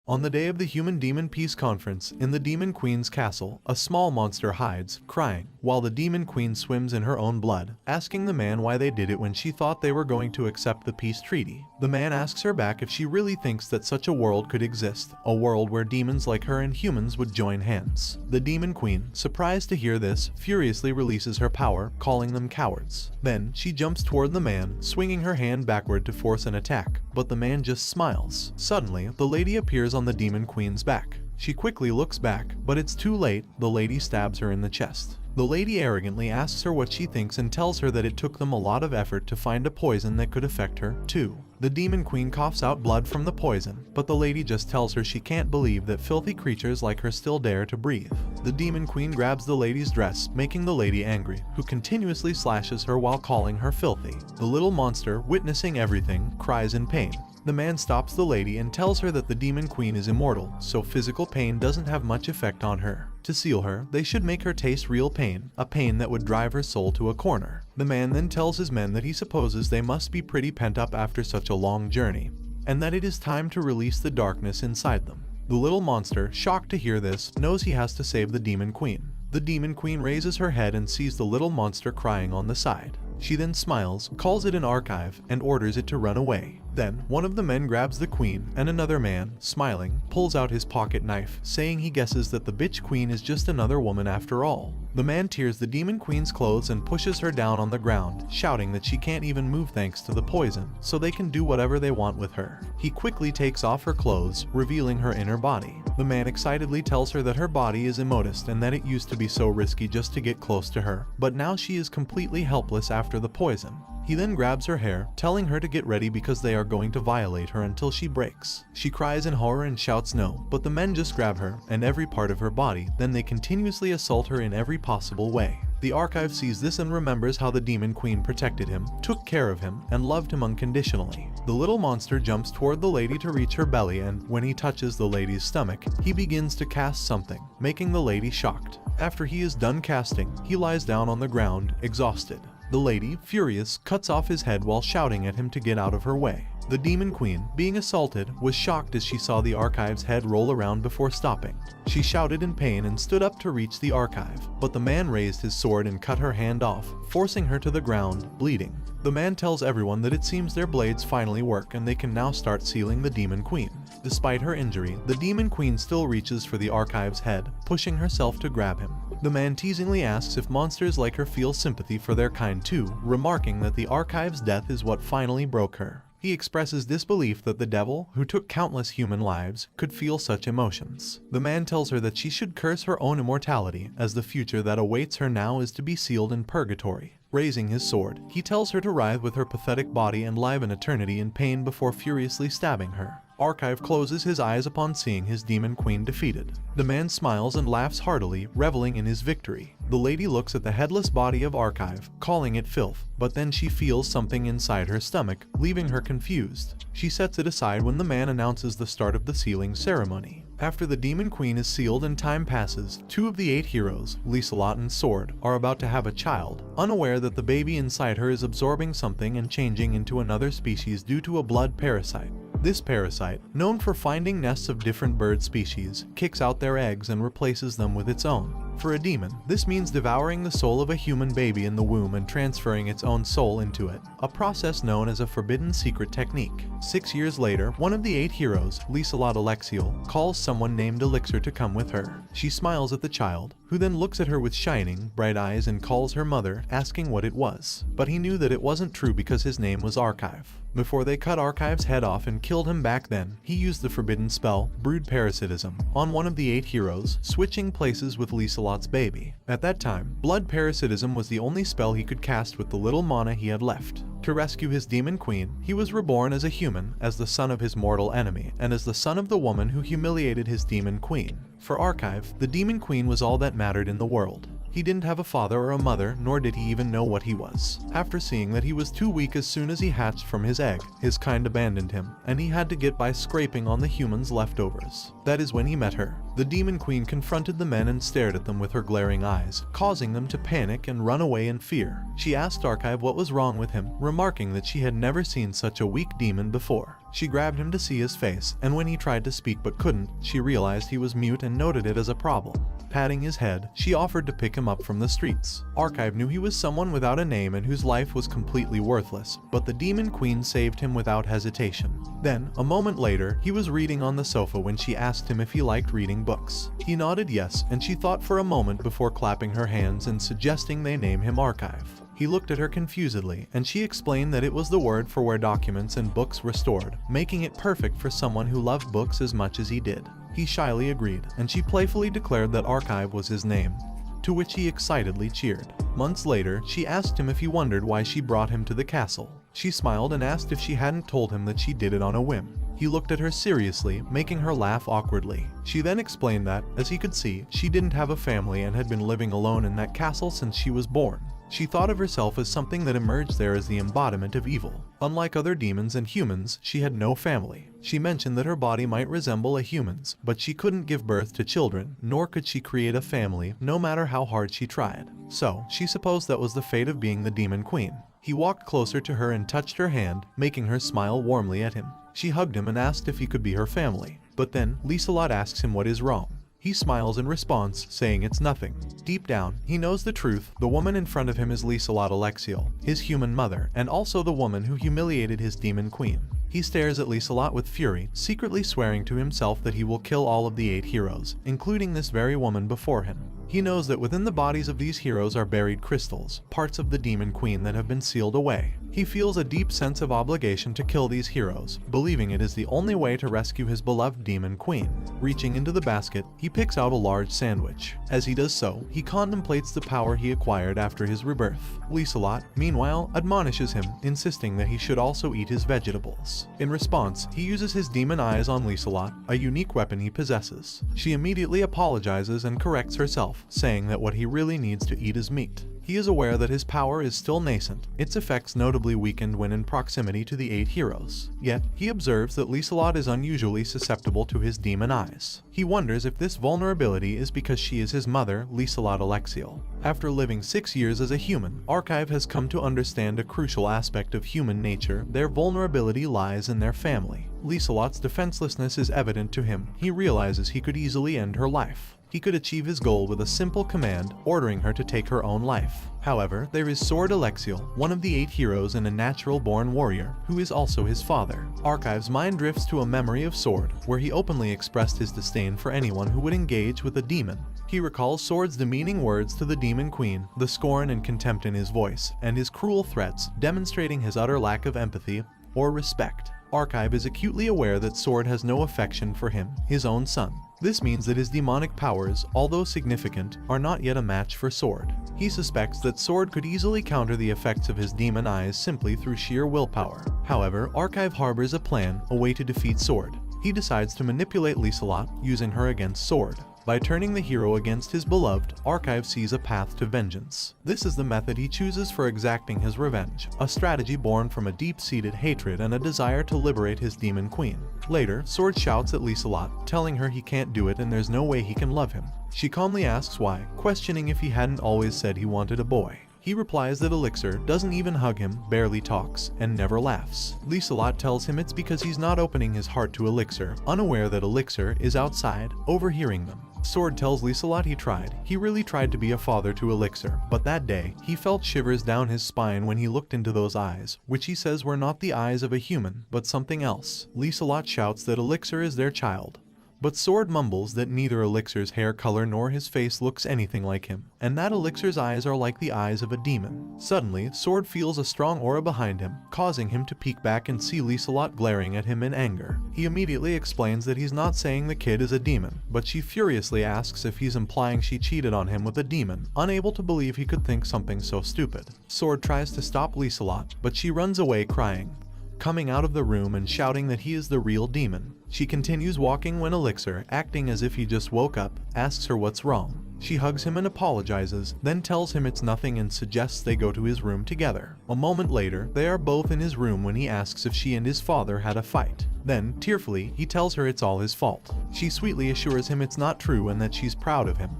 On the day of the Human-Demon Peace Conference in the Demon Queen's castle, a small monster hides, crying, while the Demon Queen swims in her own blood, asking the man why they did it when she thought they were going to accept the peace treaty. The man asks her back if she really thinks that such a world could exist, a world where demons like her and humans would join hands. The Demon Queen, surprised to hear this, furiously releases her power, calling them cowards. Then, she jumps toward the man, swinging her hand backward to force an attack, but the man just smiles. Suddenly, the lady appears on the Demon Queen's back. She quickly looks back, but it's too late. The lady stabs her in the chest. The lady arrogantly asks her what she thinks and tells her that it took them a lot of effort to find a poison that could affect her, too. The Demon Queen coughs out blood from the poison, but the lady just tells her she can't believe that filthy creatures like her still dare to breathe. The Demon Queen grabs the lady's dress, making the lady angry, who continuously slashes her while calling her filthy. The little monster, witnessing everything, cries in pain. The man stops the lady and tells her that the Demon Queen is immortal, so physical pain doesn't have much effect on her. To seal her, they should make her taste real pain, a pain that would drive her soul to a corner. The man then tells his men that he supposes they must be pretty pent up after such a long journey, and that it is time to release the darkness inside them. The little monster, shocked to hear this, knows he has to save the Demon Queen. The Demon Queen raises her head and sees the little monster crying on the side. She then smiles, calls it an archive, and orders it to run away. Then, one of the men grabs the queen, and another man, smiling, pulls out his pocket knife, saying he guesses that the bitch queen is just another woman after all. The man tears the Demon Queen's clothes and pushes her down on the ground, shouting that she can't even move thanks to the poison, so they can do whatever they want with her. He quickly takes off her clothes, revealing her inner body. The man excitedly tells her that her body is immodest and that it used to be so risky just to get close to her, but now she is completely helpless after the poison. He then grabs her hair, telling her to get ready because they are going to violate her until she breaks. She cries in horror and shouts no, but the men just grab her and every part of her body, then they continuously assault her in every possible way. The archive sees this and remembers how the Demon Queen protected him, took care of him, and loved him unconditionally. The little monster jumps toward the lady to reach her belly, and when he touches the lady's stomach, he begins to cast something, making the lady shocked. After he is done casting, he lies down on the ground, exhausted. The lady, furious, cuts off his head while shouting at him to get out of her way. The Demon Queen, being assaulted, was shocked as she saw the archive's head roll around before stopping. She shouted in pain and stood up to reach the archive, but the man raised his sword and cut her hand off, forcing her to the ground, bleeding. The man tells everyone that it seems their blades finally work and they can now start sealing the Demon Queen. Despite her injury, the Demon Queen still reaches for the archive's head, pushing herself to grab him. The man teasingly asks if monsters like her feel sympathy for their kind too, remarking that the archive's death is what finally broke her. He expresses disbelief that the devil, who took countless human lives, could feel such emotions. The man tells her that she should curse her own immortality, as the future that awaits her now is to be sealed in purgatory. Raising his sword, he tells her to writhe with her pathetic body and live an eternity in pain before furiously stabbing her. Archive closes his eyes upon seeing his Demon Queen defeated. The man smiles and laughs heartily, reveling in his victory. The lady looks at the headless body of Archive, calling it filth, but then she feels something inside her stomach, leaving her confused. She sets it aside when the man announces the start of the sealing ceremony. After the Demon Queen is sealed and time passes, 2 of the 8 heroes, Liselot and Sword, are about to have a child, unaware that the baby inside her is absorbing something and changing into another species due to a blood parasite. This parasite, known for finding nests of different bird species, kicks out their eggs and replaces them with its own. For a demon, this means devouring the soul of a human baby in the womb and transferring its own soul into it, a process known as a forbidden secret technique. 6 years later, one of the 8 heroes, Liselot Alexiel, calls someone named Elixir to come with her. She smiles at the child, who then looks at her with shining, bright eyes and calls her mother, asking what it was. But he knew that it wasn't true because his name was Archive. Before they cut Archive's head off and killed him back then, he used the forbidden spell, Brood Parasitism, on one of the 8 heroes, switching places with Liselot's baby. At that time, Blood Parasitism was the only spell he could cast with the little mana he had left. To rescue his Demon Queen, he was reborn as a human, as the son of his mortal enemy, and as the son of the woman who humiliated his Demon Queen. For Archive, the Demon Queen was all that mattered in the world. He didn't have a father or a mother, nor did he even know what he was. After seeing that he was too weak as soon as he hatched from his egg, his kind abandoned him, and he had to get by scraping on the humans' leftovers. That is when he met her. The Demon Queen confronted the men and stared at them with her glaring eyes, causing them to panic and run away in fear. She asked Archive what was wrong with him, remarking that she had never seen such a weak demon before. She grabbed him to see his face, and when he tried to speak but couldn't, she realized he was mute and noted it as a problem. Patting his head, she offered to pick him up from the streets. Archive knew he was someone without a name and whose life was completely worthless, but the Demon Queen saved him without hesitation. Then, a moment later, he was reading on the sofa when she asked him if he liked reading books. He nodded yes, and she thought for a moment before clapping her hands and suggesting they name him Archive. He looked at her confusedly, and she explained that it was the word for where documents and books were stored, making it perfect for someone who loved books as much as he did. He shyly agreed, and she playfully declared that Archive was his name, to which he excitedly cheered. Months later, she asked him if he wondered why she brought him to the castle. She smiled and asked if she hadn't told him that she did it on a whim. He looked at her seriously, making her laugh awkwardly. She then explained that, as he could see, she didn't have a family and had been living alone in that castle since she was born. She thought of herself as something that emerged there as the embodiment of evil. Unlike other demons and humans, she had no family. She mentioned that her body might resemble a human's, but she couldn't give birth to children, nor could she create a family, no matter how hard she tried. So, she supposed that was the fate of being the Demon Queen. He walked closer to her and touched her hand, making her smile warmly at him. She hugged him and asked if he could be her family. But then, Lieselot asks him what is wrong. He smiles in response, saying it's nothing. Deep down, he knows the truth. The woman in front of him is Lieselot Alexiel, his human mother, and also the woman who humiliated his Demon Queen. He stares at Lieselot with fury, secretly swearing to himself that he will kill all of the 8 heroes, including this very woman before him. He knows that within the bodies of these heroes are buried crystals, parts of the Demon Queen that have been sealed away. He feels a deep sense of obligation to kill these heroes, believing it is the only way to rescue his beloved Demon Queen. Reaching into the basket, he picks out a large sandwich. As he does so, he contemplates the power he acquired after his rebirth. Lieselot, meanwhile, admonishes him, insisting that he should also eat his vegetables. In response, he uses his demon eyes on Lieselot, a unique weapon he possesses. She immediately apologizes and corrects herself, saying that what he really needs to eat is meat. He is aware that his power is still nascent, its effects notably weakened when in proximity to the 8 heroes. Yet, he observes that Lieselot is unusually susceptible to his demon eyes. He wonders if this vulnerability is because she is his mother, Lieselot Alexiel. After living 6 years as a human, Archive has come to understand a crucial aspect of human nature. Their vulnerability lies in their family. Lieselot's defenselessness is evident to him. He realizes he could easily end her life. He could achieve his goal with a simple command, ordering her to take her own life. However, there is Sword Alexiel, one of the 8 heroes and a natural-born warrior, who is also his father. Archive's mind drifts to a memory of Sword, where he openly expressed his disdain for anyone who would engage with a demon. He recalls Sword's demeaning words to the Demon Queen, the scorn and contempt in his voice, and his cruel threats, demonstrating his utter lack of empathy or respect. Archive is acutely aware that Sword has no affection for him, his own son. This means that his demonic powers, although significant, are not yet a match for Sword. He suspects that Sword could easily counter the effects of his demon eyes simply through sheer willpower. However, Archive harbors a plan, a way to defeat Sword. He decides to manipulate Lieselot, using her against Sword. By turning the hero against his beloved, Archive sees a path to vengeance. This is the method he chooses for exacting his revenge, a strategy born from a deep-seated hatred and a desire to liberate his Demon Queen. Later, Sword shouts at Lieselot, telling her he can't do it and there's no way he can love him. She calmly asks why, questioning if he hadn't always said he wanted a boy. He replies that Elixir doesn't even hug him, barely talks, and never laughs. Lieselot tells him it's because he's not opening his heart to Elixir, unaware that Elixir is outside, overhearing them. Sword tells Lieselot he tried. He really tried to be a father to Elixir, but that day, he felt shivers down his spine when he looked into those eyes, which he says were not the eyes of a human, but something else. Lieselot shouts that Elixir is their child. But Sword mumbles that neither Elixir's hair color nor his face looks anything like him, and that Elixir's eyes are like the eyes of a demon. Suddenly, Sword feels a strong aura behind him, causing him to peek back and see Lieselot glaring at him in anger. He immediately explains that he's not saying the kid is a demon, but she furiously asks if he's implying she cheated on him with a demon, unable to believe he could think something so stupid. Sword tries to stop Lieselot, but she runs away crying, coming out of the room and shouting that he is the real demon. She continues walking when Elixir, acting as if he just woke up, asks her what's wrong. She hugs him and apologizes, then tells him it's nothing and suggests they go to his room together. A moment later, they are both in his room when he asks if she and his father had a fight. Then, tearfully, he tells her it's all his fault. She sweetly assures him it's not true and that she's proud of him.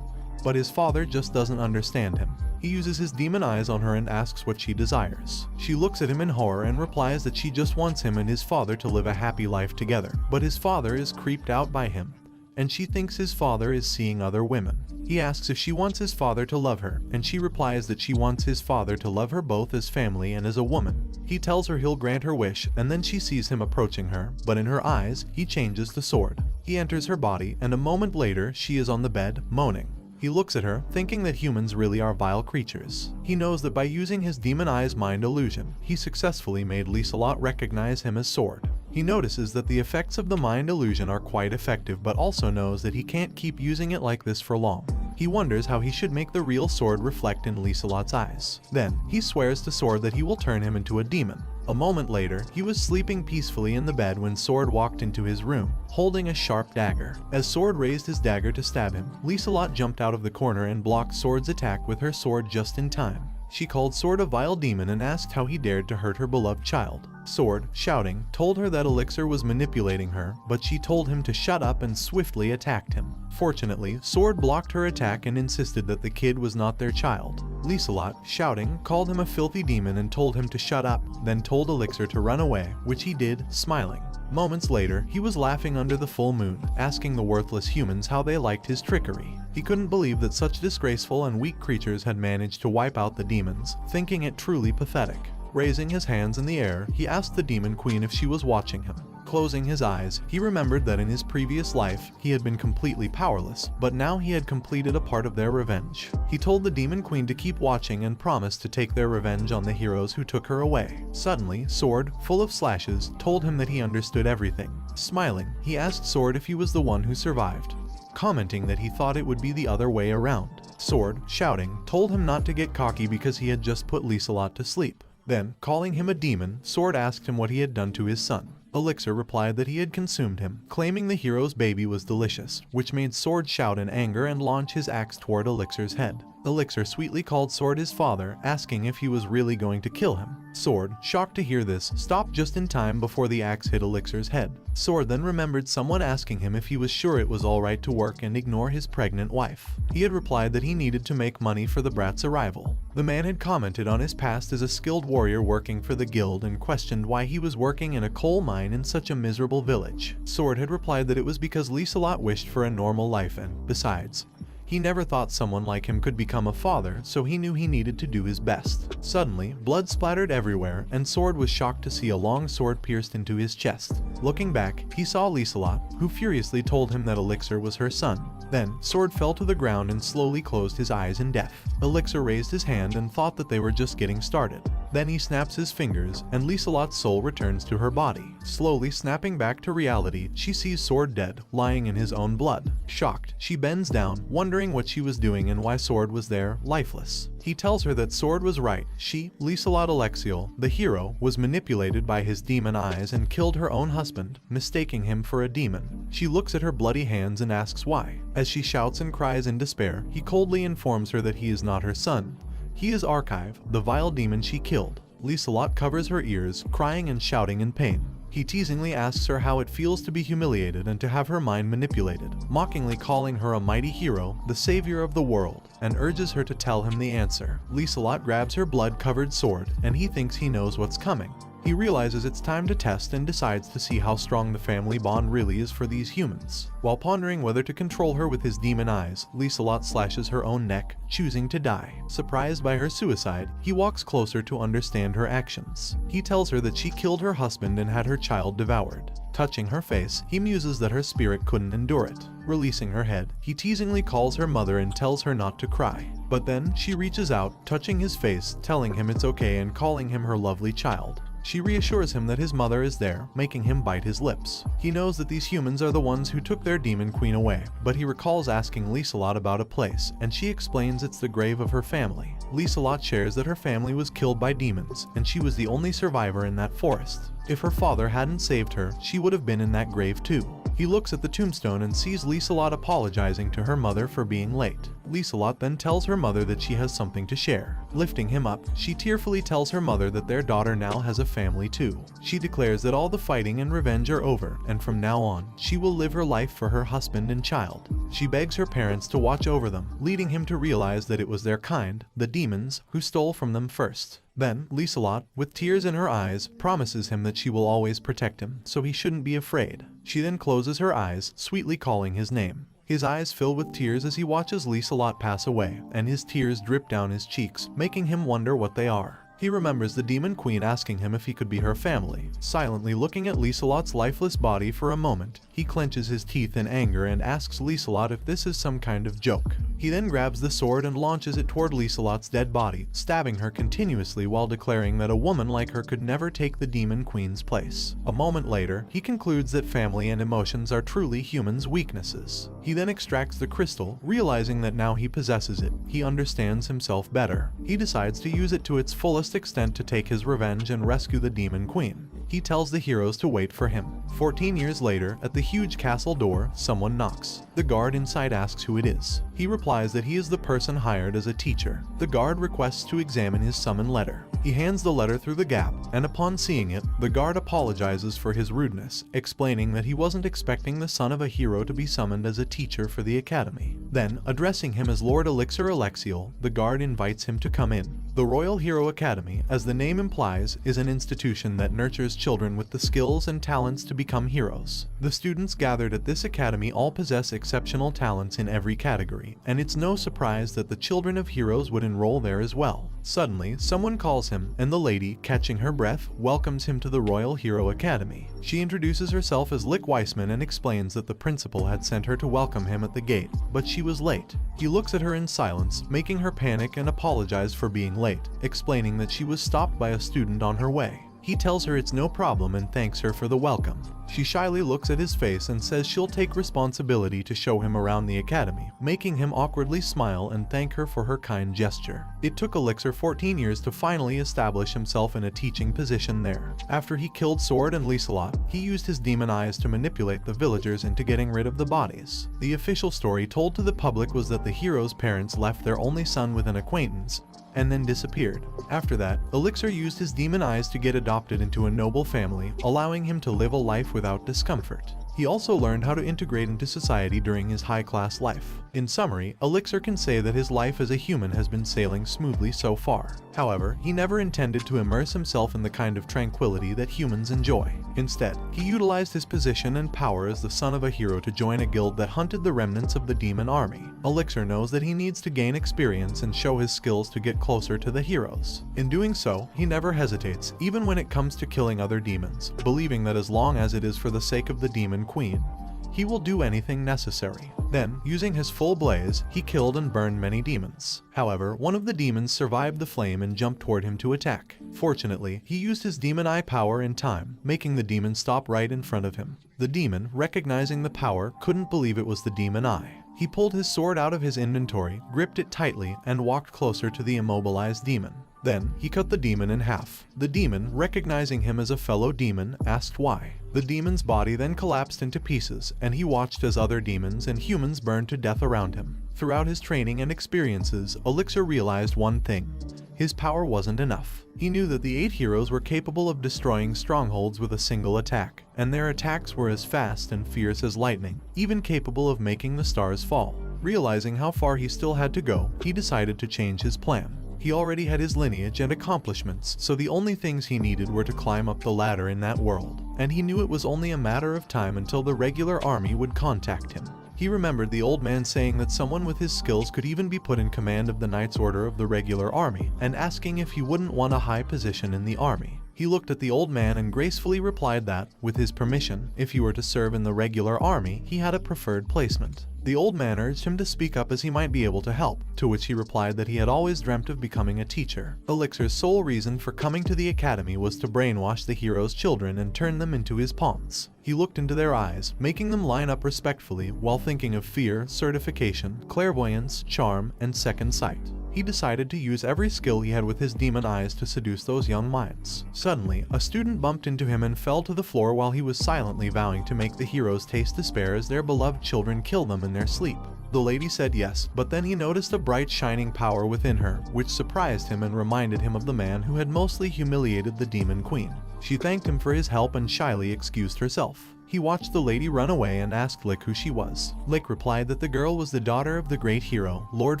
But his father just doesn't understand him. He uses his demon eyes on her and asks what she desires. She looks at him in horror and replies that she just wants him and his father to live a happy life together. But his father is creeped out by him, and she thinks his father is seeing other women. He asks if she wants his father to love her, and she replies that she wants his father to love her both as family and as a woman. He tells her he'll grant her wish, and then she sees him approaching her, but in her eyes, he changes the sword. He enters her body, and a moment later, she is on the bed, moaning. He looks at her, thinking that humans really are vile creatures. He knows that by using his demon eyes mind illusion, he successfully made Lieselot recognize him as Sword. He notices that the effects of the mind illusion are quite effective, but also knows that he can't keep using it like this for long. He wonders how he should make the real Sword reflect in Lieselot's eyes. Then, he swears to Sword that he will turn him into a demon. A moment later, he was sleeping peacefully in the bed when Sword walked into his room, holding a sharp dagger. As Sword raised his dagger to stab him, Lieselot jumped out of the corner and blocked Sword's attack with her sword just in time. She called Sword a vile demon and asked how he dared to hurt her beloved child. Sword, shouting, told her that Elixir was manipulating her, but she told him to shut up and swiftly attacked him. Fortunately, Sword blocked her attack and insisted that the kid was not their child. Lieselot, shouting, called him a filthy demon and told him to shut up, then told Elixir to run away, which he did, smiling. Moments later, he was laughing under the full moon, asking the worthless humans how they liked his trickery. He couldn't believe that such disgraceful and weak creatures had managed to wipe out the demons, thinking it truly pathetic. Raising his hands in the air, he asked the Demon Queen if she was watching him. Closing his eyes, he remembered that in his previous life, he had been completely powerless, but now he had completed a part of their revenge. He told the Demon Queen to keep watching and promised to take their revenge on the heroes who took her away. Suddenly, Sword, full of slashes, told him that he understood everything. Smiling, he asked Sword if he was the one who survived, commenting that he thought it would be the other way around. Sword, shouting, told him not to get cocky because he had just put Lieselot to sleep. Then, calling him a demon, Sword asked him what he had done to his son. Elixir replied that he had consumed him, claiming the hero's baby was delicious, which made Sword shout in anger and launch his axe toward Elixir's head. Elixir sweetly called Sword his father, asking if he was really going to kill him. Sword, shocked to hear this, stopped just in time before the axe hit Elixir's head. Sword then remembered someone asking him if he was sure it was alright to work and ignore his pregnant wife. He had replied that he needed to make money for the brat's arrival. The man had commented on his past as a skilled warrior working for the guild and questioned why he was working in a coal mine in such a miserable village. Sword had replied that it was because Lieselot wished for a normal life and, besides, he never thought someone like him could become a father, so he knew he needed to do his best. Suddenly, blood splattered everywhere, and Sword was shocked to see a long sword pierced into his chest. Looking back, he saw Lieselot, who furiously told him that Elixir was her son. Then, Sword fell to the ground and slowly closed his eyes in death. Elixir raised his hand and thought that they were just getting started. Then he snaps his fingers, and Lieselot's soul returns to her body. Slowly snapping back to reality, she sees Sword dead, lying in his own blood. Shocked, she bends down, wondering what she was doing and why Sword was there, lifeless. He tells her that Sword was right. She, Lieselot Alexiel, the hero, was manipulated by his demon eyes and killed her own husband, mistaking him for a demon. She looks at her bloody hands and asks why. As she shouts and cries in despair, he coldly informs her that he is not her son. He is Archive, the vile demon she killed. Lieselot covers her ears, crying and shouting in pain. He teasingly asks her how it feels to be humiliated and to have her mind manipulated, mockingly calling her a mighty hero, the savior of the world, and urges her to tell him the answer. Lieselot grabs her blood-covered sword, and he thinks he knows what's coming. He realizes it's time to test and decides to see how strong the family bond really is for these humans. While pondering whether to control her with his demon eyes, Lieselot slashes her own neck, choosing to die. Surprised by her suicide, he walks closer to understand her actions. He tells her that she killed her husband and had her child devoured. Touching her face, he muses that her spirit couldn't endure it. Releasing her head, he teasingly calls her mother and tells her not to cry. But then, she reaches out, touching his face, telling him it's okay and calling him her lovely child. She reassures him that his mother is there, making him bite his lips. He knows that these humans are the ones who took their demon queen away, but he recalls asking Lieselot about a place, and she explains it's the grave of her family. Lieselot shares that her family was killed by demons, and she was the only survivor in that forest. If her father hadn't saved her, she would have been in that grave too. He looks at the tombstone and sees Lieselot apologizing to her mother for being late. Lieselot then tells her mother that she has something to share. Lifting him up, she tearfully tells her mother that their daughter now has a family too. She declares that all the fighting and revenge are over, and from now on, she will live her life for her husband and child. She begs her parents to watch over them, leading him to realize that it was their kind, the demons, who stole from them first. Then, Lieselot, with tears in her eyes, promises him that she will always protect him, so he shouldn't be afraid. She then closes her eyes, sweetly calling his name. His eyes fill with tears as he watches Lieselot pass away, and his tears drip down his cheeks, making him wonder what they are. He remembers the Demon Queen asking him if he could be her family. Silently looking at Lieselot's lifeless body for a moment, he clenches his teeth in anger and asks Lieselot if this is some kind of joke. He then grabs the sword and launches it toward Lieselot's dead body, stabbing her continuously while declaring that a woman like her could never take the Demon Queen's place. A moment later, he concludes that family and emotions are truly humans' weaknesses. He then extracts the crystal, realizing that now he possesses it, he understands himself better. He decides to use it to its fullest extent to take his revenge and rescue the Demon Queen. He tells the heroes to wait for him. 14 years later, at the huge castle door, someone knocks. The guard inside asks who it is. He replies that he is the person hired as a teacher. The guard requests to examine his summon letter. He hands the letter through the gap, and upon seeing it, the guard apologizes for his rudeness, explaining that he wasn't expecting the son of a hero to be summoned as a teacher for the academy. Then, addressing him as Lord Elixir Alexiel, the guard invites him to come in. The Royal Hero Academy, as the name implies, is an institution that nurtures children with the skills and talents to become heroes. The students gathered at this academy all possess exceptional talents in every category, and it's no surprise that the children of heroes would enroll there as well. Suddenly, someone calls him, and the lady, catching her breath, welcomes him to the Royal Hero Academy. She introduces herself as Lick Weissman and explains that the principal had sent her to welcome him at the gate, but she was late. He looks at her in silence, making her panic and apologize for being late, explaining that she was stopped by a student on her way. He tells her it's no problem and thanks her for the welcome. She shyly looks at his face and says she'll take responsibility to show him around the academy, making him awkwardly smile and thank her for her kind gesture. It took Elixir 14 years to finally establish himself in a teaching position there. After he killed Sword and Lieselot, he used his demon eyes to manipulate the villagers into getting rid of the bodies. The official story told to the public was that the hero's parents left their only son with an acquaintance, and then disappeared. After that, Elixir used his demon eyes to get adopted into a noble family, allowing him to live a life without discomfort. He also learned how to integrate into society during his high-class life. In summary, Elixir can say that his life as a human has been sailing smoothly so far. However, he never intended to immerse himself in the kind of tranquility that humans enjoy. Instead, he utilized his position and power as the son of a hero to join a guild that hunted the remnants of the demon army. Elixir knows that he needs to gain experience and show his skills to get closer to the heroes. In doing so, he never hesitates, even when it comes to killing other demons, believing that as long as it is for the sake of the Demon Queen, he will do anything necessary. Then, using his full blaze, he killed and burned many demons. However, one of the demons survived the flame and jumped toward him to attack. Fortunately, he used his demon eye power in time, making the demon stop right in front of him. The demon, recognizing the power, couldn't believe it was the demon eye. He pulled his sword out of his inventory, gripped it tightly, and walked closer to the immobilized demon. Then, he cut the demon in half. The demon, recognizing him as a fellow demon, asked why. The demon's body then collapsed into pieces, and he watched as other demons and humans burned to death around him. Throughout his training and experiences, Elixir realized one thing: his power wasn't enough. He knew that the 8 heroes were capable of destroying strongholds with a single attack, and their attacks were as fast and fierce as lightning, even capable of making the stars fall. Realizing how far he still had to go, he decided to change his plan. He already had his lineage and accomplishments, so the only things he needed were to climb up the ladder in that world, and he knew it was only a matter of time until the regular army would contact him. He remembered the old man saying that someone with his skills could even be put in command of the Knights Order of the regular army, and asking if he wouldn't want a high position in the army. He looked at the old man and gracefully replied that, with his permission, if he were to serve in the regular army, he had a preferred placement. The old man urged him to speak up as he might be able to help, to which he replied that he had always dreamt of becoming a teacher. Elixir's sole reason for coming to the academy was to brainwash the hero's children and turn them into his pawns. He looked into their eyes, making them line up respectfully while thinking of fear, certification, clairvoyance, charm, and second sight. He decided to use every skill he had with his demon eyes to seduce those young minds. Suddenly, a student bumped into him and fell to the floor while he was silently vowing to make the heroes taste despair as their beloved children kill them in their sleep. The lady said yes, but then he noticed a bright shining power within her, which surprised him and reminded him of the man who had mostly humiliated the Demon Queen. She thanked him for his help and shyly excused herself. He watched the lady run away and asked Lick who she was. Lick replied that the girl was the daughter of the great hero, Lord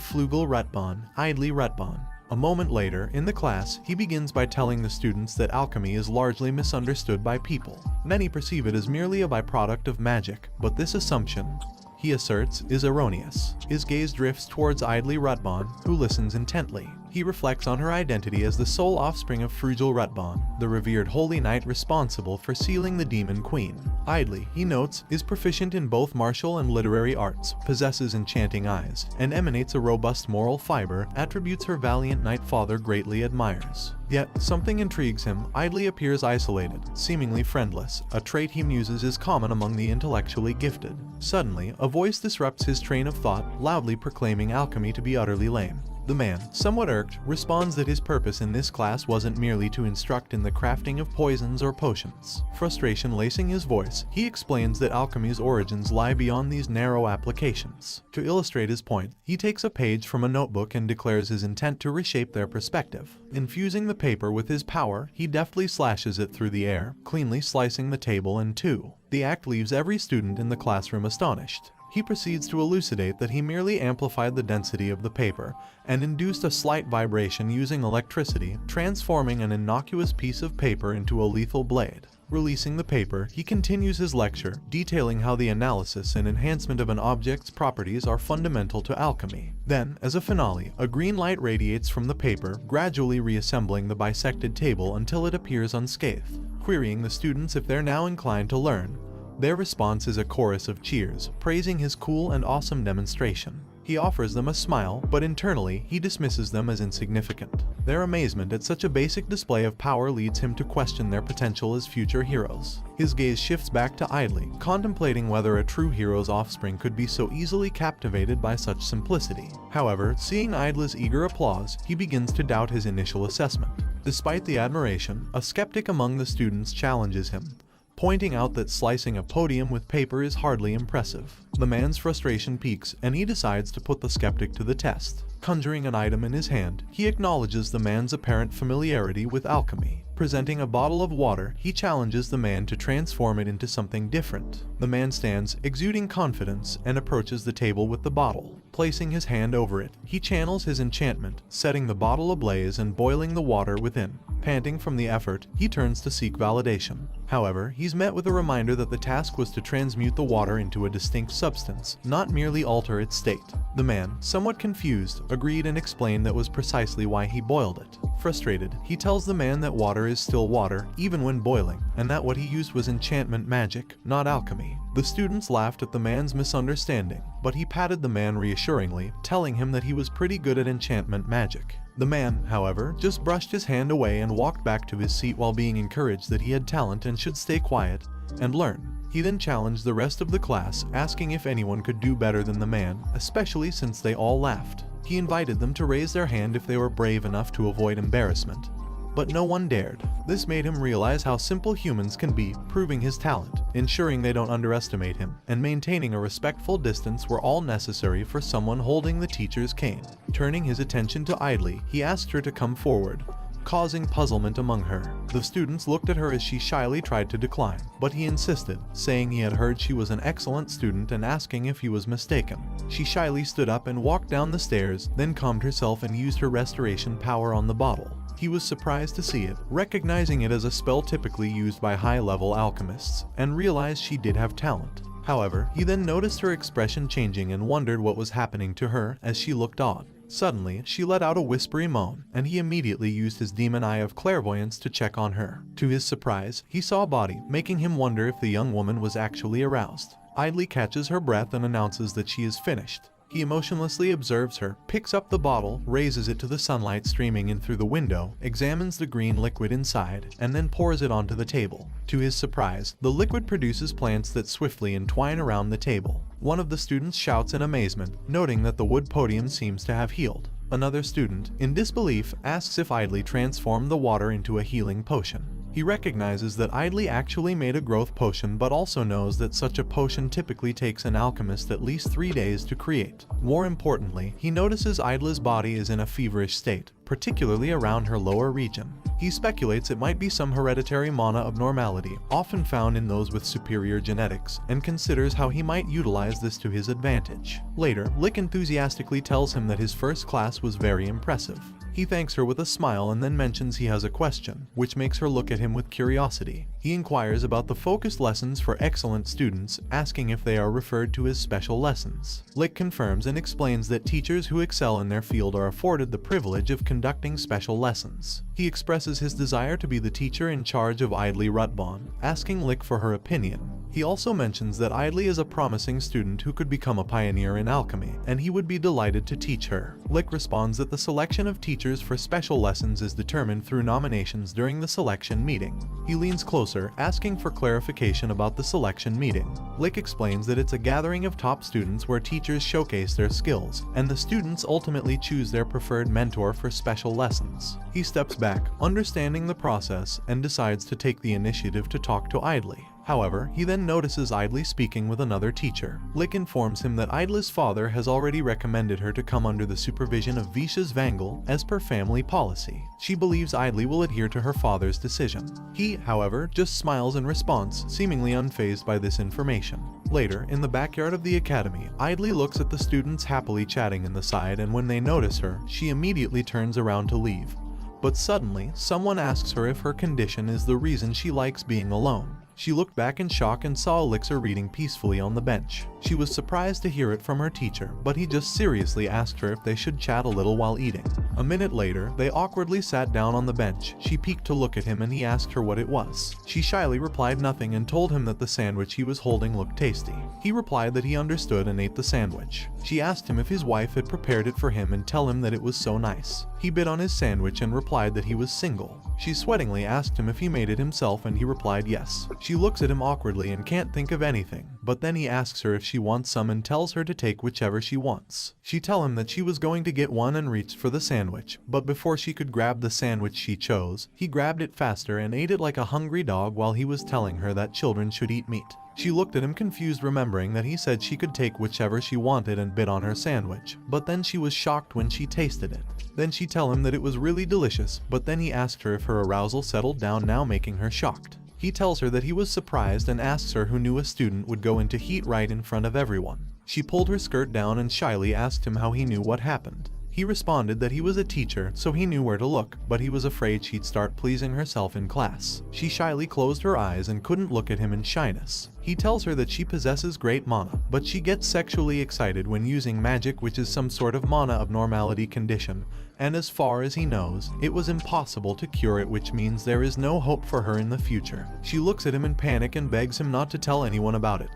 Flugel Rutbahn, idly Rutbahn. A moment later, in the class, he begins by telling the students that alchemy is largely misunderstood by people. Many perceive it as merely a byproduct of magic, but this assumption, he asserts, is erroneous. His gaze drifts towards idly Rutbahn, who listens intently. He reflects on her identity as the sole offspring of Frugel Rutbahn, the revered holy knight responsible for sealing the Demon Queen. Idly, he notes, is proficient in both martial and literary arts, possesses enchanting eyes, and emanates a robust moral fiber, attributes her valiant knight father greatly admires. Yet, something intrigues him. Idly appears isolated, seemingly friendless, a trait he muses is common among the intellectually gifted. Suddenly, a voice disrupts his train of thought, loudly proclaiming alchemy to be utterly lame. The man, somewhat irked, responds that his purpose in this class wasn't merely to instruct in the crafting of poisons or potions. Frustration lacing his voice, he explains that alchemy's origins lie beyond these narrow applications. To illustrate his point, he takes a page from a notebook and declares his intent to reshape their perspective. Infusing the paper with his power, he deftly slashes it through the air, cleanly slicing the table in two. The act leaves every student in the classroom astonished. He proceeds to elucidate that he merely amplified the density of the paper and induced a slight vibration using electricity, transforming an innocuous piece of paper into a lethal blade. Releasing the paper, he continues his lecture, detailing how the analysis and enhancement of an object's properties are fundamental to alchemy. Then, as a finale, a green light radiates from the paper, gradually reassembling the bisected table until it appears unscathed. Querying the students if they're now inclined to learn, their response is a chorus of cheers, praising his cool and awesome demonstration. He offers them a smile, but internally, he dismisses them as insignificant. Their amazement at such a basic display of power leads him to question their potential as future heroes. His gaze shifts back to Idly, contemplating whether a true hero's offspring could be so easily captivated by such simplicity. However, seeing Idly's eager applause, he begins to doubt his initial assessment. Despite the admiration, a skeptic among the students challenges him, pointing out that slicing a podium with paper is hardly impressive. The man's frustration peaks, and he decides to put the skeptic to the test. Conjuring an item in his hand, he acknowledges the man's apparent familiarity with alchemy. Presenting a bottle of water, he challenges the man to transform it into something different. The man stands, exuding confidence, and approaches the table with the bottle. Placing his hand over it, he channels his enchantment, setting the bottle ablaze and boiling the water within. Panting from the effort, he turns to seek validation. However, he's met with a reminder that the task was to transmute the water into a distinct substance, not merely alter its state. The man, somewhat confused, agreed and explained that was precisely why he boiled it. Frustrated, he tells the man that water is still water, even when boiling, and that what he used was enchantment magic, not alchemy. The students laughed at the man's misunderstanding, but he patted the man reassuringly, telling him that he was pretty good at enchantment magic. The man, however, just brushed his hand away and walked back to his seat while being encouraged that he had talent and should stay quiet and learn. He then challenged the rest of the class, asking if anyone could do better than the man, especially since they all laughed. He invited them to raise their hand if they were brave enough to avoid embarrassment. But no one dared. This made him realize how simple humans can be, proving his talent, ensuring they don't underestimate him, and maintaining a respectful distance were all necessary for someone holding the teacher's cane. Turning his attention to Idly, he asked her to come forward, causing puzzlement among her. The students looked at her as she shyly tried to decline, but he insisted, saying he had heard she was an excellent student and asking if he was mistaken. She shyly stood up and walked down the stairs, then calmed herself and used her restoration power on the bottle. He was surprised to see it, recognizing it as a spell typically used by high-level alchemists, and realized she did have talent. However, he then noticed her expression changing and wondered what was happening to her as she looked on. Suddenly, she let out a whispery moan, and he immediately used his demon eye of clairvoyance to check on her. To his surprise, he saw a body, making him wonder if the young woman was actually aroused. Idly catches her breath and announces that she is finished. He emotionlessly observes her, picks up the bottle, raises it to the sunlight streaming in through the window, examines the green liquid inside, and then pours it onto the table. To his surprise, the liquid produces plants that swiftly entwine around the table. One of the students shouts in amazement, noting that the wood podium seems to have healed. Another student, in disbelief, asks if Idly transformed the water into a healing potion. He recognizes that Idly actually made a growth potion, but also knows that such a potion typically takes an alchemist at least 3 days to create. More importantly, he notices Idly's body is in a feverish state, particularly around her lower region. He speculates it might be some hereditary mana abnormality, often found in those with superior genetics, and considers how he might utilize this to his advantage. Later, Lick enthusiastically tells him that his first class was very impressive. He thanks her with a smile and then mentions he has a question, which makes her look at him with curiosity. He inquires about the focused lessons for excellent students, asking if they are referred to as special lessons. Lick confirms and explains that teachers who excel in their field are afforded the privilege of conducting special lessons. He expresses his desire to be the teacher in charge of Idly Rutbon, asking Lick for her opinion. He also mentions that Idly is a promising student who could become a pioneer in alchemy, and he would be delighted to teach her. Lick responds that the selection of teachers for special lessons is determined through nominations during the selection meeting. He leans closer, asking for clarification about the selection meeting. Lick explains that it's a gathering of top students where teachers showcase their skills, and the students ultimately choose their preferred mentor for special lessons. He steps back, understanding the process, and decides to take the initiative to talk to Idly. However, he then notices Idly speaking with another teacher. Lick informs him that Idly's father has already recommended her to come under the supervision of Visha's Vangal as per family policy. She believes Idly will adhere to her father's decision. He, however, just smiles in response, seemingly unfazed by this information. Later, in the backyard of the academy, Idly looks at the students happily chatting in the side, and when they notice her, she immediately turns around to leave. But suddenly, someone asks her if her condition is the reason she likes being alone. She looked back in shock and saw Elixir reading peacefully on the bench. She was surprised to hear it from her teacher, but he just seriously asked her if they should chat a little while eating. A minute later, they awkwardly sat down on the bench. She peeked to look at him and he asked her what it was. She shyly replied nothing and told him that the sandwich he was holding looked tasty. He replied that he understood and ate the sandwich. She asked him if his wife had prepared it for him and tell him that it was so nice. He bit on his sandwich and replied that he was single. She sweatingly asked him if he made it himself and he replied yes. She looks at him awkwardly and can't think of anything, but then he asks her if she wants some and tells her to take whichever she wants. She tells him that she was going to get one and reached for the sandwich, but before she could grab the sandwich she chose, he grabbed it faster and ate it like a hungry dog while he was telling her that children should eat meat. She looked at him confused, remembering that he said she could take whichever she wanted and bit on her sandwich, but then she was shocked when she tasted it. Then she tell him that it was really delicious, but then he asked her if her arousal settled down now, making her shocked. He tells her that he was surprised and asks her who knew a student would go into heat right in front of everyone. She pulled her skirt down and shyly asked him how he knew what happened. He responded that he was a teacher, so he knew where to look, but he was afraid she'd start pleasing herself in class. She shyly closed her eyes and couldn't look at him in shyness. He tells her that she possesses great mana, but she gets sexually excited when using magic, which is some sort of mana abnormality condition, and as far as he knows, it was impossible to cure it, which means there is no hope for her in the future. She looks at him in panic and begs him not to tell anyone about it.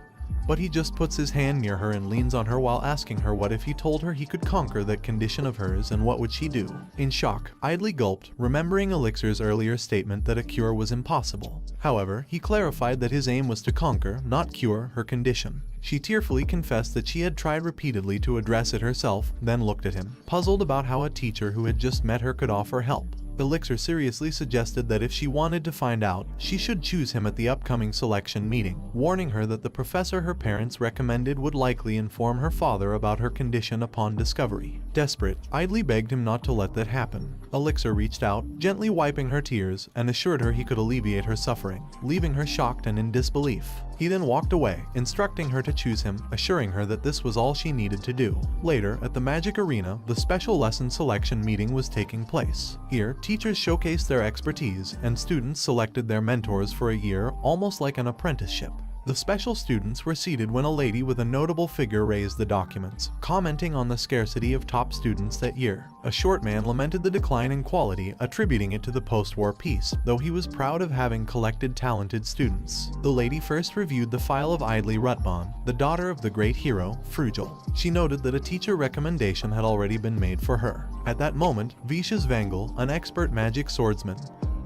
But he just puts his hand near her and leans on her while asking her what if he told her he could conquer that condition of hers and what would she do. In shock, Idly gulped, remembering Elixir's earlier statement that a cure was impossible. However, he clarified that his aim was to conquer, not cure, her condition. She tearfully confessed that she had tried repeatedly to address it herself, then looked at him, puzzled about how a teacher who had just met her could offer help. Elixir seriously suggested that if she wanted to find out, she should choose him at the upcoming selection meeting, warning her that the professor her parents recommended would likely inform her father about her condition upon discovery. Desperate, Idly begged him not to let that happen. Elixir reached out, gently wiping her tears, and assured her he could alleviate her suffering, leaving her shocked and in disbelief. He then walked away, instructing her to choose him, assuring her that this was all she needed to do. Later, at the Magic Arena, the special lesson selection meeting was taking place. Here, teachers showcased their expertise, and students selected their mentors for a year, almost like an apprenticeship. The special students were seated when a lady with a notable figure raised the documents, commenting on the scarcity of top students that year. A short man lamented the decline in quality, attributing it to the post-war peace, though he was proud of having collected talented students. The lady first reviewed the file of Idly Rutbon, the daughter of the great hero, Frugil. She noted that a teacher recommendation had already been made for her. At that moment, Visha's Vangal, an expert magic swordsman,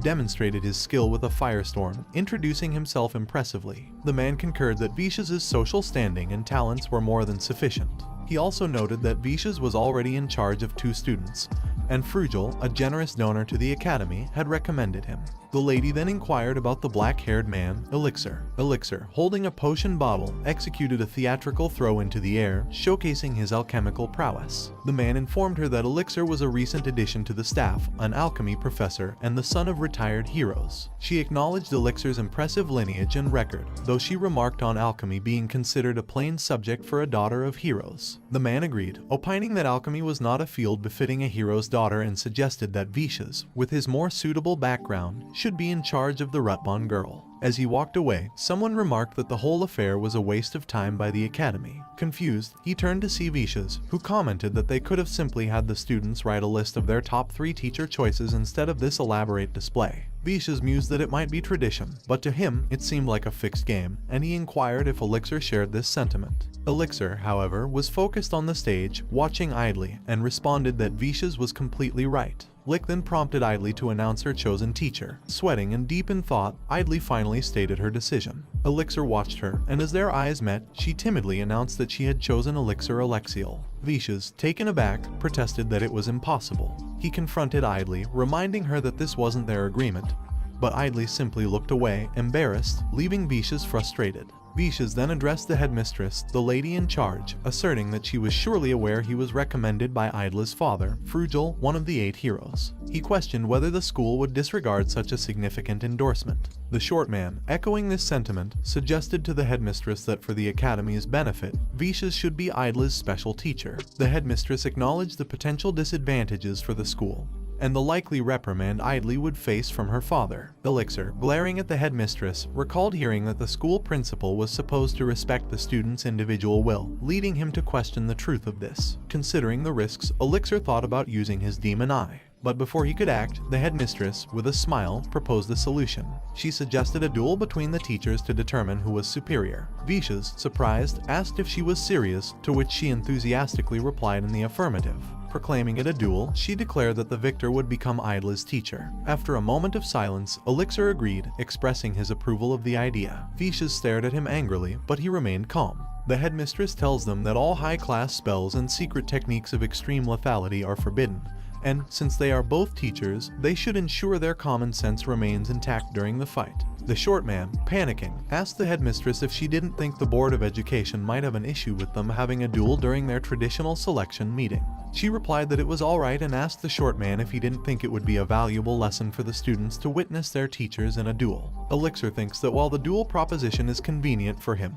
demonstrated his skill with a firestorm, introducing himself impressively. The man concurred that Visha's social standing and talents were more than sufficient. He also noted that Visha's was already in charge of 2 students, and Frugil, a generous donor to the academy, had recommended him. The lady then inquired about the black-haired man, Elixir. Elixir, holding a potion bottle, executed a theatrical throw into the air, showcasing his alchemical prowess. The man informed her that Elixir was a recent addition to the staff, an alchemy professor, and the son of retired heroes. She acknowledged Elixir's impressive lineage and record, though she remarked on alchemy being considered a plain subject for a daughter of heroes. The man agreed, opining that alchemy was not a field befitting a hero's daughter, and suggested that Vicious, with his more suitable background, should be in charge of the Rutbon girl. As he walked away, someone remarked that the whole affair was a waste of time by the academy. Confused, he turned to see Vicious, who commented that they could have simply had the students write a list of their top 3 teacher choices instead of this elaborate display. Vicious mused that it might be tradition, but to him it seemed like a fixed game, and he inquired if Elixir shared this sentiment. Elixir, however, was focused on the stage, watching idly, and responded that Vicious was completely right. Lick then prompted Idly to announce her chosen teacher. Sweating and deep in thought, Idly finally stated her decision. Elixir watched her, and as their eyes met, she timidly announced that she had chosen Elixir Alexial. Vicious, taken aback, protested that it was impossible. He confronted Idly, reminding her that this wasn't their agreement, but Idly simply looked away, embarrassed, leaving Vicious frustrated. Vicious then addressed the headmistress, the lady in charge, asserting that she was surely aware he was recommended by Idla's father, Frugil, one of the 8 heroes. He questioned whether the school would disregard such a significant endorsement. The short man, echoing this sentiment, suggested to the headmistress that for the academy's benefit, Vicious should be Idla's special teacher. The headmistress acknowledged the potential disadvantages for the school, and the likely reprimand Idly would face from her father. Elixir, glaring at the headmistress, recalled hearing that the school principal was supposed to respect the student's individual will, leading him to question the truth of this. Considering the risks, Elixir thought about using his demon eye. But before he could act, the headmistress, with a smile, proposed a solution. She suggested a duel between the teachers to determine who was superior. Vicious, surprised, asked if she was serious, to which she enthusiastically replied in the affirmative. Proclaiming it a duel, she declared that the victor would become Idla's teacher. After a moment of silence, Elixir agreed, expressing his approval of the idea. Vicious stared at him angrily, but he remained calm. The headmistress tells them that all high-class spells and secret techniques of extreme lethality are forbidden, and since they are both teachers, they should ensure their common sense remains intact during the fight. The short man, panicking, asked the headmistress if she didn't think the Board of Education might have an issue with them having a duel during their traditional selection meeting. She replied that it was alright and asked the short man if he didn't think it would be a valuable lesson for the students to witness their teachers in a duel. Elixir thinks that while the duel proposition is convenient for him,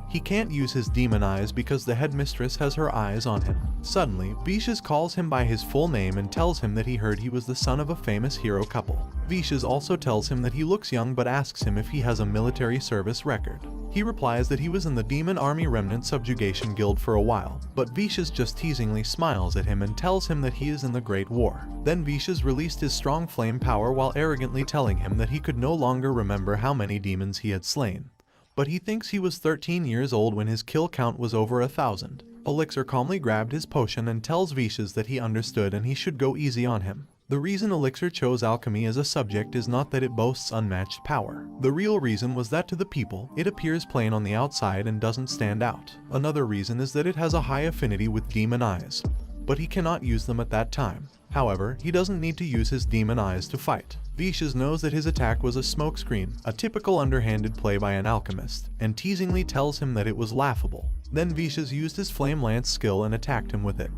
he can't use his demon eyes because the headmistress has her eyes on him. Suddenly, Vicious calls him by his full name and tells him that he heard he was the son of a famous hero couple. Vicious also tells him that he looks young but asks him if he has a military service record. He replies that he was in the Demon Army Remnant Subjugation Guild for a while, but Vicious just teasingly smiles at him and tells him that he is in the Great War. Then Vicious released his strong flame power while arrogantly telling him that he could no longer remember how many demons he had slain, but he thinks he was 13 years old when his kill count was over 1,000. Elixir calmly grabbed his potion and tells Vicious that he understood and he should go easy on him. The reason Elixir chose alchemy as a subject is not that it boasts unmatched power. The real reason was that to the people, it appears plain on the outside and doesn't stand out. Another reason is that it has a high affinity with demon eyes, but he cannot use them at that time. However, he doesn't need to use his demon eyes to fight. Vicious knows that his attack was a smokescreen, a typical underhanded play by an alchemist, and teasingly tells him that it was laughable. Then Vicious used his flame lance skill and attacked him with it,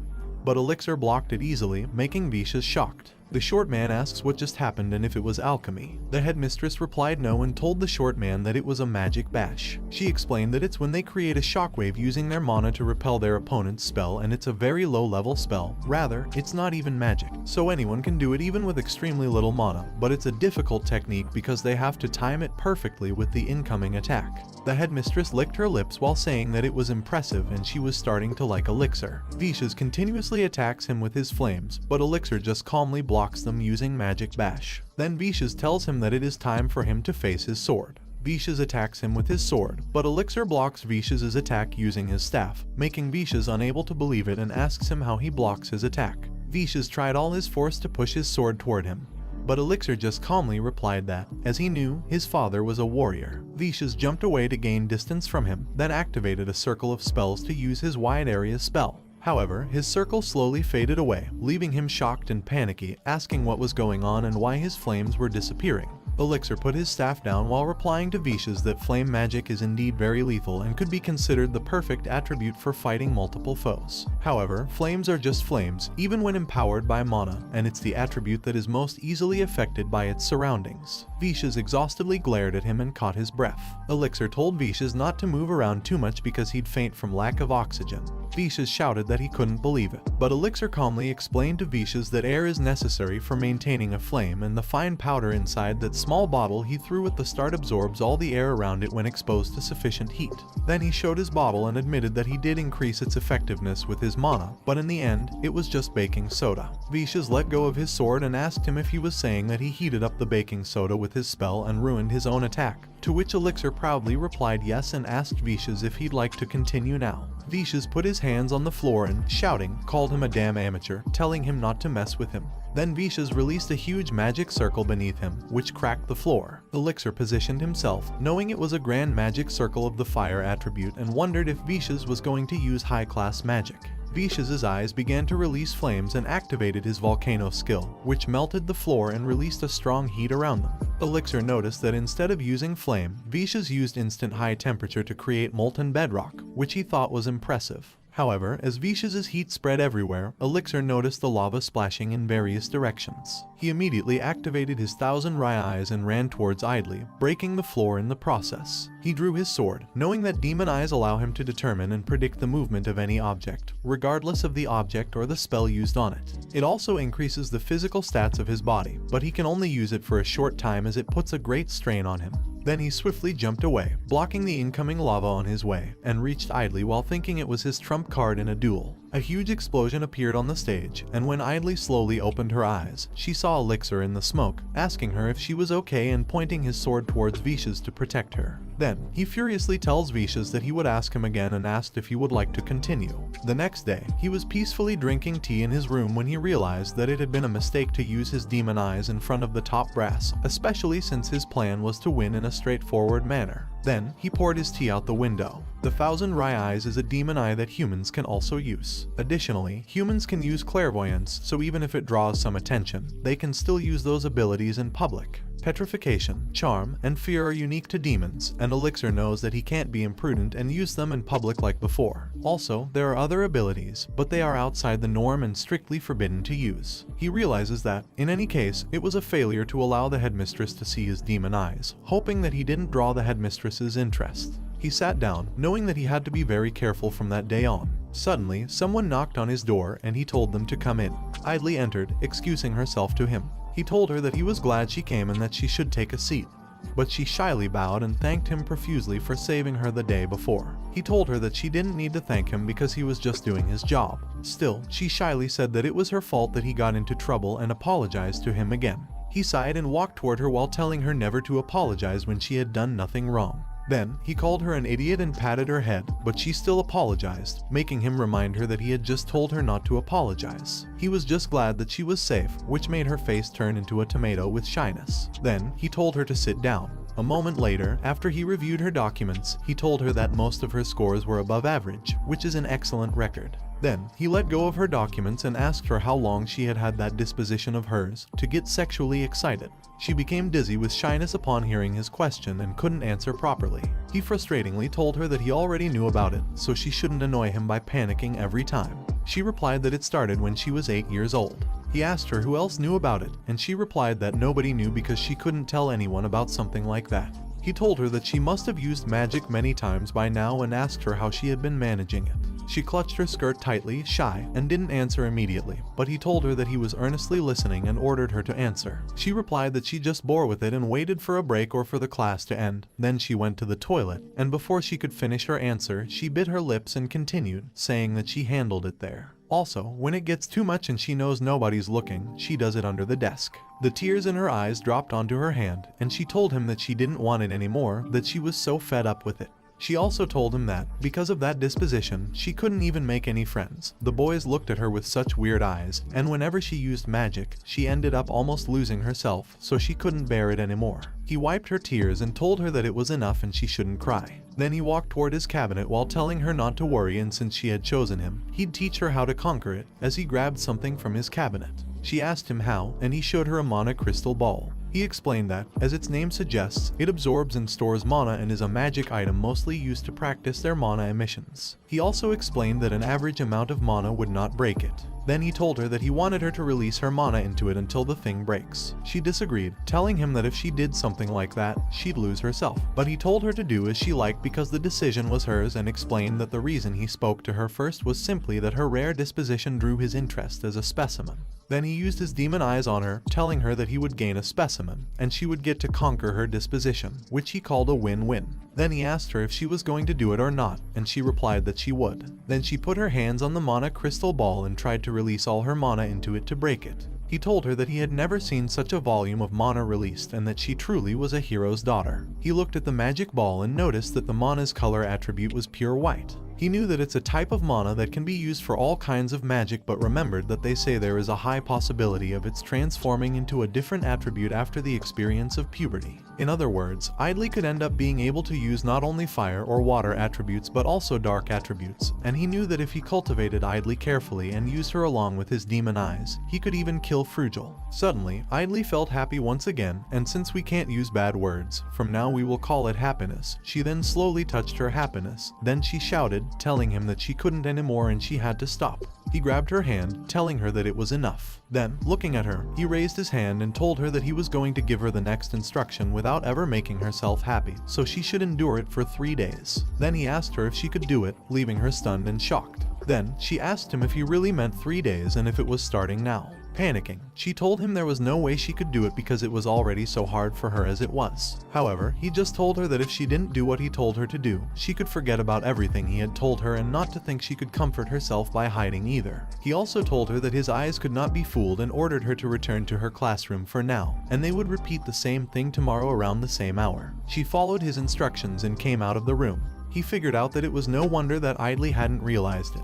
but Elixir blocked it easily, making Vicious shocked. The short man asks what just happened and if it was alchemy. The headmistress replied no and told the short man that it was a magic bash. She explained that it's when they create a shockwave using their mana to repel their opponent's spell, and it's a very low-level spell. Rather, it's not even magic, so anyone can do it even with extremely little mana, but it's a difficult technique because they have to time it perfectly with the incoming attack. The headmistress licked her lips while saying that it was impressive and she was starting to like Elixir. Vicious continuously attacks him with his flames, but Elixir just calmly blocks them using Magic Bash. Then Vicious tells him that it is time for him to face his sword. Vicious attacks him with his sword, but Elixir blocks Vicious's attack using his staff, making Vicious unable to believe it and asks him how he blocks his attack. Vicious tried all his force to push his sword toward him, but Elixir just calmly replied that, as he knew, his father was a warrior. Vicious jumped away to gain distance from him, then activated a circle of spells to use his wide area spell. However, his circle slowly faded away, leaving him shocked and panicky, asking what was going on and why his flames were disappearing. Elixir put his staff down while replying to Visha's that flame magic is indeed very lethal and could be considered the perfect attribute for fighting multiple foes. However, flames are just flames, even when empowered by mana, and it's the attribute that is most easily affected by its surroundings. Visha's exhaustively glared at him and caught his breath. Elixir told Visha's not to move around too much because he'd faint from lack of oxygen. Visha's shouted that he couldn't believe it, but Elixir calmly explained to Visha's that air is necessary for maintaining a flame, and the fine powder inside that small bottle he threw at the start absorbs all the air around it when exposed to sufficient heat. Then he showed his bottle and admitted that he did increase its effectiveness with his mana, but in the end, it was just baking soda. Visha's let go of his sword and asked him if he was saying that he heated up the baking soda with his spell and ruined his own attack, to which Elixir proudly replied yes and asked Visha's if he'd like to continue now. Visha's put his hands on the floor and, shouting, called him a damn amateur, telling him not to mess with him. Then Visha's released a huge magic circle beneath him, which cracked the floor. Elixir positioned himself, knowing it was a grand magic circle of the fire attribute, and wondered if Visha's was going to use high-class magic. Visha's eyes began to release flames and activated his volcano skill, which melted the floor and released a strong heat around them. Elixir noticed that instead of using flame, Visha's used instant high temperature to create molten bedrock, which he thought was impressive. However, as Visha's heat spread everywhere, Elixir noticed the lava splashing in various directions. He immediately activated his 1,000 Raya eyes and ran towards Idly, breaking the floor in the process. He drew his sword, knowing that demon eyes allow him to determine and predict the movement of any object, regardless of the object or the spell used on it. It also increases the physical stats of his body, but he can only use it for a short time as it puts a great strain on him. Then he swiftly jumped away, blocking the incoming lava on his way, and reached Idly while thinking it was his trump card in a duel. A huge explosion appeared on the stage, and when Idly slowly opened her eyes, she saw Elixir in the smoke, asking her if she was okay and pointing his sword towards Visha's to protect her. Then, he furiously tells Visha's that he would ask him again and asked if he would like to continue. The next day, he was peacefully drinking tea in his room when he realized that it had been a mistake to use his demon eyes in front of the top brass, especially since his plan was to win in a straightforward manner. Then, he poured his tea out the window. The 1,000 Raya eyes is a demon eye that humans can also use. Additionally, humans can use clairvoyance, so even if it draws some attention, they can still use those abilities in public. Petrification, charm, and fear are unique to demons, and Elixir knows that he can't be imprudent and use them in public like before. Also, there are other abilities, but they are outside the norm and strictly forbidden to use. He realizes that, in any case, it was a failure to allow the headmistress to see his demon eyes, hoping that he didn't draw the headmistress's interest. He sat down, knowing that he had to be very careful from that day on. Suddenly, someone knocked on his door and he told them to come in. Idly entered, excusing herself to him. He told her that he was glad she came and that she should take a seat. But she shyly bowed and thanked him profusely for saving her the day before. He told her that she didn't need to thank him because he was just doing his job. Still, she shyly said that it was her fault that he got into trouble and apologized to him again. He sighed and walked toward her while telling her never to apologize when she had done nothing wrong. Then, he called her an idiot and patted her head, but she still apologized, making him remind her that he had just told her not to apologize. He was just glad that she was safe, which made her face turn into a tomato with shyness. Then, he told her to sit down. A moment later, after he reviewed her documents, he told her that most of her scores were above average, which is an excellent record. Then, he let go of her documents and asked her how long she had had that disposition of hers to get sexually excited. She became dizzy with shyness upon hearing his question and couldn't answer properly. He frustratingly told her that he already knew about it, so she shouldn't annoy him by panicking every time. She replied that it started when she was 8 years old. He asked her who else knew about it, and she replied that nobody knew because she couldn't tell anyone about something like that. He told her that she must have used magic many times by now and asked her how she had been managing it. She clutched her skirt tightly, shy, and didn't answer immediately, but he told her that he was earnestly listening and ordered her to answer. She replied that she just bore with it and waited for a break or for the class to end. Then she went to the toilet, and before she could finish her answer, she bit her lips and continued, saying that she handled it there. Also, when it gets too much and she knows nobody's looking, she does it under the desk. The tears in her eyes dropped onto her hand, and she told him that she didn't want it anymore, that she was so fed up with it. She also told him that, because of that disposition, she couldn't even make any friends. The boys looked at her with such weird eyes, and whenever she used magic, she ended up almost losing herself, so she couldn't bear it anymore. He wiped her tears and told her that it was enough and she shouldn't cry. Then he walked toward his cabinet while telling her not to worry, and since she had chosen him, he'd teach her how to conquer it, as he grabbed something from his cabinet. She asked him how, and he showed her a mana crystal ball. He explained that, as its name suggests, it absorbs and stores mana and is a magic item mostly used to practice their mana emissions. He also explained that an average amount of mana would not break it. Then he told her that he wanted her to release her mana into it until the thing breaks. She disagreed, telling him that if she did something like that, she'd lose herself. But he told her to do as she liked because the decision was hers, and explained that the reason he spoke to her first was simply that her rare disposition drew his interest as a specimen. Then he used his demon eyes on her, telling her that he would gain a specimen, and she would get to conquer her disposition, which he called a win-win. Then he asked her if she was going to do it or not, and she replied that she would. Then she put her hands on the mana crystal ball and tried to release all her mana into it to break it. He told her that he had never seen such a volume of mana released and that she truly was a hero's daughter. He looked at the magic ball and noticed that the mana's color attribute was pure white. He knew that it's a type of mana that can be used for all kinds of magic, but remembered that they say there is a high possibility of its transforming into a different attribute after the experience of puberty. In other words, Idly could end up being able to use not only fire or water attributes but also dark attributes, and he knew that if he cultivated Idly carefully and used her along with his demon eyes, he could even kill Frugil. Suddenly, Idly felt happy once again, and since we can't use bad words, from now we will call it happiness. She then slowly touched her happiness. Then she shouted, telling him that she couldn't anymore and she had to stop. He grabbed her hand, telling her that it was enough. Then, looking at her, he raised his hand and told her that he was going to give her the next instruction without ever making herself happy, so she should endure it for 3 days. Then he asked her if she could do it, leaving her stunned and shocked. Then, she asked him if he really meant 3 days and if it was starting now. Panicking, she told him there was no way she could do it because it was already so hard for her as it was. However, he just told her that if she didn't do what he told her to do, she could forget about everything he had told her and not to think she could comfort herself by hiding either. He also told her that his eyes could not be fooled and ordered her to return to her classroom for now, and they would repeat the same thing tomorrow around the same hour. She followed his instructions and came out of the room. He figured out that it was no wonder that Idly hadn't realized it.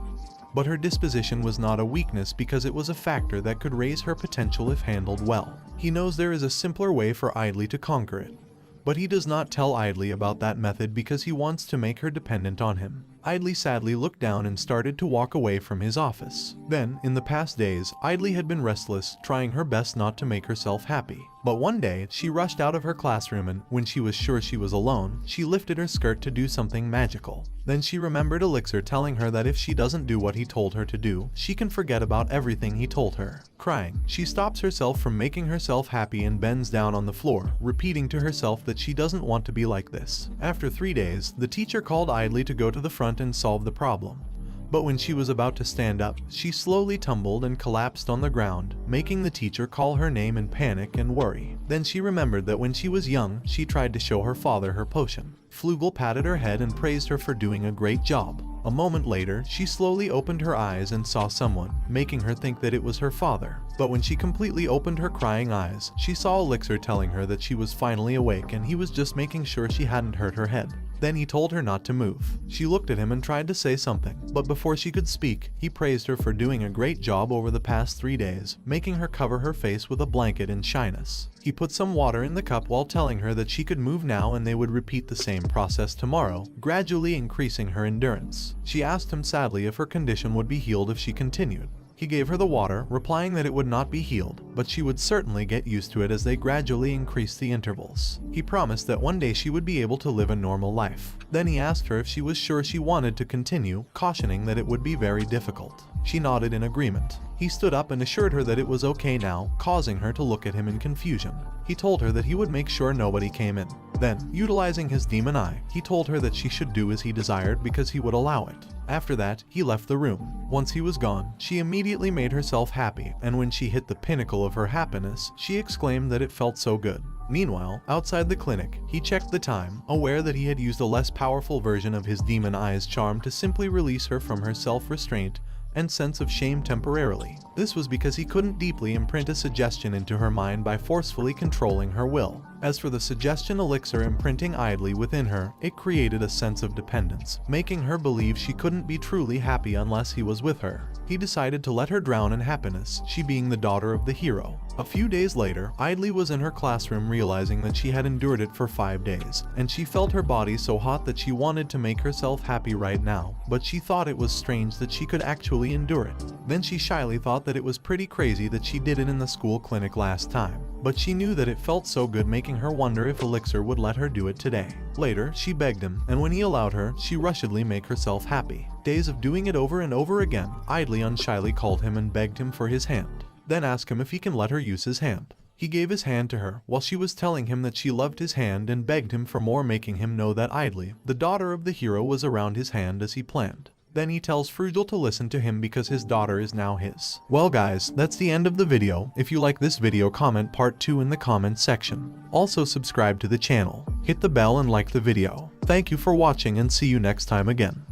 But her disposition was not a weakness because it was a factor that could raise her potential if handled well. He knows there is a simpler way for Idly to conquer it. But he does not tell Idly about that method because he wants to make her dependent on him. Idly sadly looked down and started to walk away from his office. Then, in the past days, Idly had been restless, trying her best not to make herself happy. But one day, she rushed out of her classroom and, when she was sure she was alone, she lifted her skirt to do something magical. Then she remembered Elixir telling her that if she doesn't do what he told her to do, she can forget about everything he told her. Crying, she stops herself from making herself happy and bends down on the floor, repeating to herself that she doesn't want to be like this. After 3 days, the teacher called Idly to go to the front and solve the problem. But when she was about to stand up, she slowly tumbled and collapsed on the ground, making the teacher call her name in panic and worry. Then she remembered that when she was young, she tried to show her father her potion. Flugel patted her head and praised her for doing a great job. A moment later, she slowly opened her eyes and saw someone, making her think that it was her father. But when she completely opened her crying eyes, she saw Elixir telling her that she was finally awake and he was just making sure she hadn't hurt her head. Then he told her not to move. She looked at him and tried to say something, but before she could speak, he praised her for doing a great job over the past 3 days, making her cover her face with a blanket in shyness. He put some water in the cup while telling her that she could move now and they would repeat the same process tomorrow, gradually increasing her endurance. She asked him sadly if her condition would be healed if she continued. He gave her the water, replying that it would not be healed, but she would certainly get used to it as they gradually increased the intervals. He promised that one day she would be able to live a normal life. Then he asked her if she was sure she wanted to continue, cautioning that it would be very difficult. She nodded in agreement. He stood up and assured her that it was okay now, causing her to look at him in confusion. He told her that he would make sure nobody came in. Then, utilizing his demon eye, he told her that she should do as he desired because he would allow it. After that, he left the room. Once he was gone, she immediately made herself happy, and when she hit the pinnacle of her happiness, she exclaimed that it felt so good. Meanwhile, outside the clinic, he checked the time, aware that he had used a less powerful version of his demon eye's charm to simply release her from her self-restraint and sense of shame temporarily. This was because he couldn't deeply imprint a suggestion into her mind by forcefully controlling her will. As for the suggestion elixir imprinting idly within her, it created a sense of dependence, making her believe she couldn't be truly happy unless he was with her. He decided to let her drown in happiness, she being the daughter of the hero. A few days later, Idly was in her classroom realizing that she had endured it for 5 days, and she felt her body so hot that she wanted to make herself happy right now, but she thought it was strange that she could actually endure it. Then she shyly thought that it was pretty crazy that she did it in the school clinic last time. but she knew that it felt so good, making her wonder if Elixir would let her do it today. Later, she begged him, and when he allowed her, she rushedly make herself happy. Days of doing it over and over again, idly unshyly called him and begged him for his hand. Then asked him if he can let her use his hand. He gave his hand to her, while she was telling him that she loved his hand and begged him for more, making him know that idly, the daughter of the hero was around his hand as he planned. Then he tells Frugal to listen to him because his daughter is now his. Well guys, that's the end of the video. If you like this video, comment part 2 in the comments section. Also subscribe to the channel, hit the bell and like the video. Thank you for watching and see you next time again.